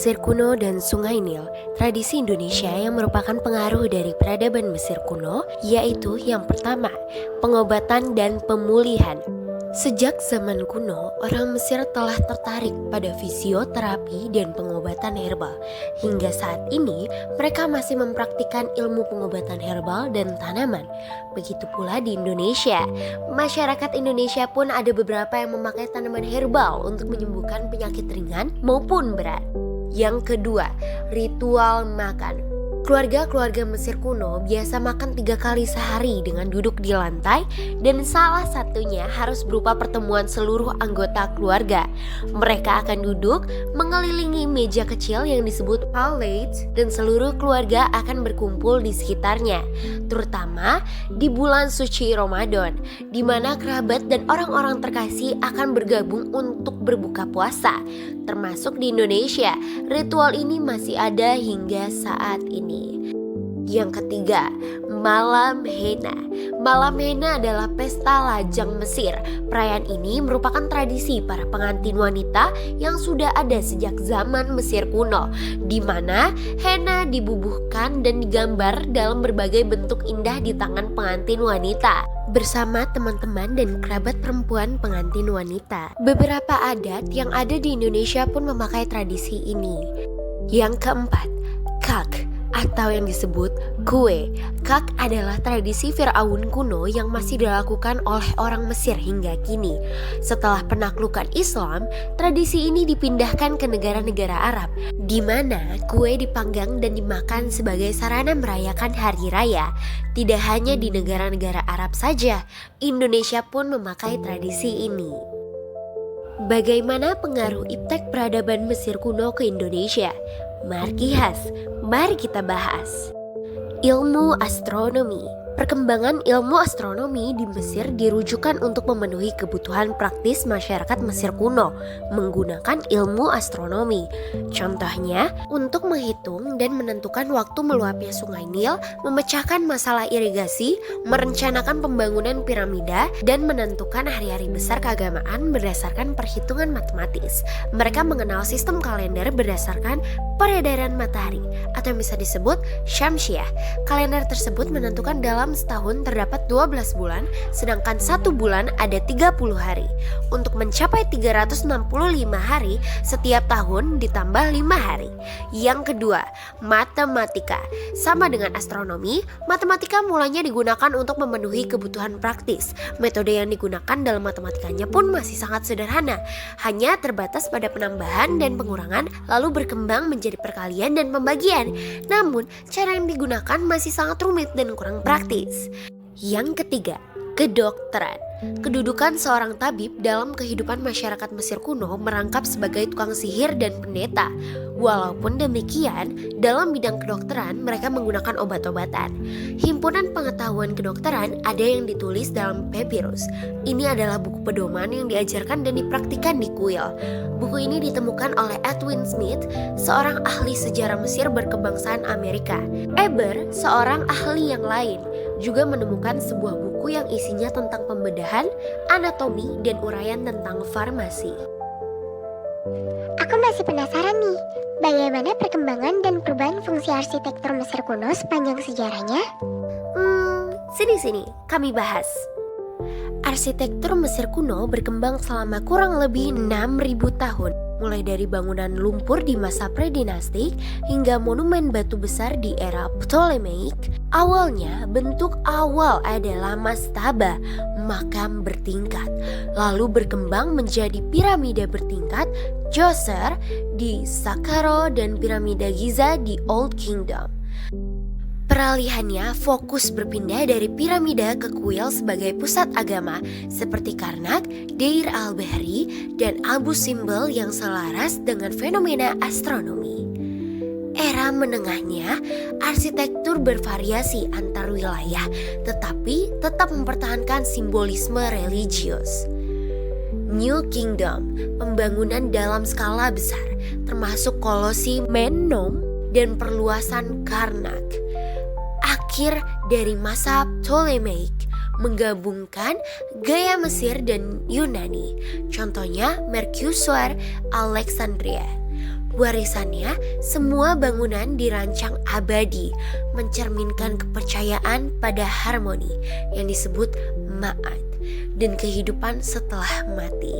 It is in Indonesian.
Mesir kuno dan Sungai Nil, tradisi Indonesia yang merupakan pengaruh dari peradaban Mesir kuno, yaitu yang pertama, pengobatan dan pemulihan. Sejak zaman kuno, orang Mesir telah tertarik pada fisioterapi dan pengobatan herbal. Hingga saat ini, mereka masih mempraktikkan ilmu pengobatan herbal dan tanaman. Begitu pula di Indonesia. Masyarakat Indonesia pun ada beberapa yang memakai tanaman herbal untuk menyembuhkan penyakit ringan maupun berat. Yang kedua, ritual makan. Keluarga-keluarga Mesir kuno biasa makan 3 kali sehari dengan duduk di lantai, dan salah satunya harus berupa pertemuan seluruh anggota keluarga. Mereka akan duduk mengelilingi meja kecil yang disebut palate, dan seluruh keluarga akan berkumpul di sekitarnya, terutama di bulan suci Ramadan, di mana kerabat dan orang-orang terkasih akan bergabung untuk berbuka puasa. Termasuk di Indonesia, ritual ini masih ada hingga saat ini. Yang ketiga, Malam Henna. Malam Henna adalah pesta lajang Mesir. Perayaan ini merupakan tradisi para pengantin wanita yang sudah ada sejak zaman Mesir kuno, di mana henna dibubuhkan dan digambar dalam berbagai bentuk indah di tangan pengantin wanita bersama teman-teman dan kerabat perempuan pengantin wanita. Beberapa adat yang ada di Indonesia pun memakai tradisi ini. Yang keempat, Kak, atau yang disebut kue. Kak adalah tradisi Firaun kuno yang masih dilakukan oleh orang Mesir hingga kini. Setelah penaklukan Islam, tradisi ini dipindahkan ke negara-negara Arab, di mana kue dipanggang dan dimakan sebagai sarana merayakan hari raya. Tidak hanya di negara-negara Arab saja, Indonesia pun memakai tradisi ini. Bagaimana pengaruh iptek peradaban Mesir kuno ke Indonesia? Markihas, mari kita bahas. Ilmu astronomi. Perkembangan ilmu astronomi di Mesir dirujukan untuk memenuhi kebutuhan praktis masyarakat Mesir kuno menggunakan ilmu astronomi. Contohnya, untuk menghitung dan menentukan waktu meluapnya Sungai Nil, memecahkan masalah irigasi, merencanakan pembangunan piramida, dan menentukan hari-hari besar keagamaan berdasarkan perhitungan matematis. Mereka mengenal sistem kalender berdasarkan peredaran matahari, atau yang bisa disebut Syamsiah. Kalender tersebut menentukan dalam setahun terdapat 12 bulan, sedangkan satu bulan ada 30 hari. Untuk mencapai 365 hari, setiap tahun ditambah 5 hari. Yang kedua, matematika. Sama dengan astronomi, matematika mulanya digunakan untuk memenuhi kebutuhan praktis. Metode yang digunakan dalam matematikanya pun masih sangat sederhana, hanya terbatas pada penambahan dan pengurangan, lalu berkembang menjadi perkalian dan pembagian. Namun, cara yang digunakan masih sangat rumit dan kurang praktis. Yang ketiga, kedokteran. Kedudukan seorang tabib dalam kehidupan masyarakat Mesir kuno merangkap sebagai tukang sihir dan pendeta. Walaupun demikian, dalam bidang kedokteran mereka menggunakan obat-obatan. Himpunan pengetahuan kedokteran ada yang ditulis dalam papyrus. Ini adalah buku pedoman yang diajarkan dan dipraktikkan di kuil. Buku ini ditemukan oleh Edwin Smith, seorang ahli sejarah Mesir berkebangsaan Amerika. Eber, seorang ahli yang lain, juga menemukan sebuah buku yang isinya tentang pembedahan, anatomi, dan uraian tentang farmasi. Aku masih penasaran nih, bagaimana perkembangan dan perubahan fungsi arsitektur Mesir kuno sepanjang sejarahnya? Sini kami bahas. Arsitektur Mesir kuno berkembang selama kurang lebih 6.000 tahun, mulai dari bangunan lumpur di masa predinastik hingga monumen batu besar di era Ptolemaic. Awalnya, bentuk awal adalah mastaba, makam bertingkat, lalu berkembang menjadi piramida bertingkat, Djoser di Saqqara, dan piramida Giza di Old Kingdom. Peralihannya fokus berpindah dari piramida ke kuil sebagai pusat agama seperti Karnak, Deir al-Bahri, dan Abu Simbel yang selaras dengan fenomena astronomi. Era menengahnya, arsitektur bervariasi antar wilayah tetapi tetap mempertahankan simbolisme religius. New Kingdom, pembangunan dalam skala besar termasuk Colosseum, Menom, dan perluasan Karnak. Akhir dari masa Ptolemaic, menggabungkan gaya Mesir dan Yunani, contohnya Mercusuar Alexandria. Warisannya, semua bangunan dirancang abadi, mencerminkan kepercayaan pada harmoni yang disebut ma'ad dan kehidupan setelah mati.